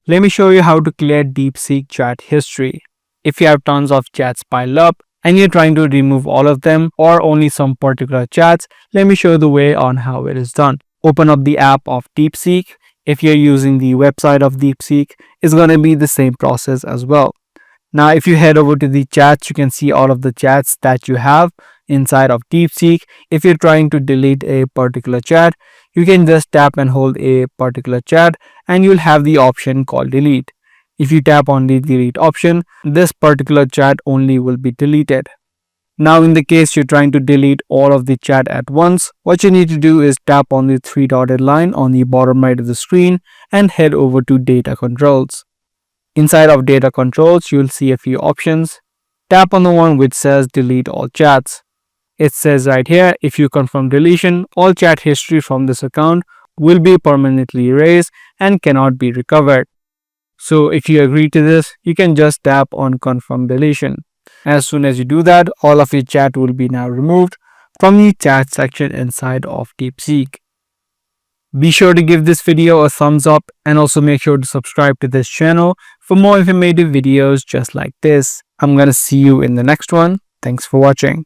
Let me show you how to clear Deepseek chat history. If you have tons of chats piled up and you're trying to remove all of them or only some particular chats, let me show you the way on how it is done. Open up the app of Deepseek. If you're using the website of Deepseek, it's going to be the same process as well. Now, if you head over to the chats, you can see all of the chats that you have inside of Deepseek. If you're trying to delete a particular chat, you can just tap and hold a particular chat and you'll have the option called delete. If you tap on the delete option, this particular chat only will be deleted. Now, in the case you're trying to delete all of the chat at once, what you need to do is tap on the three dotted line on the bottom right of the screen and head over to data controls. Inside of data controls, you'll see a few options. Tap on the one which says delete all chats. It says right here, if you confirm deletion, all chat history from this account will be permanently erased and cannot be recovered. So if you agree to this, you can just tap on confirm deletion. As soon as you do that, all of your chat will be now removed from the chat section inside of Deepseek. Be sure to give this video a thumbs up and also make sure to subscribe to this channel for more informative videos just like this. I'm gonna see you in the next one. Thanks for watching.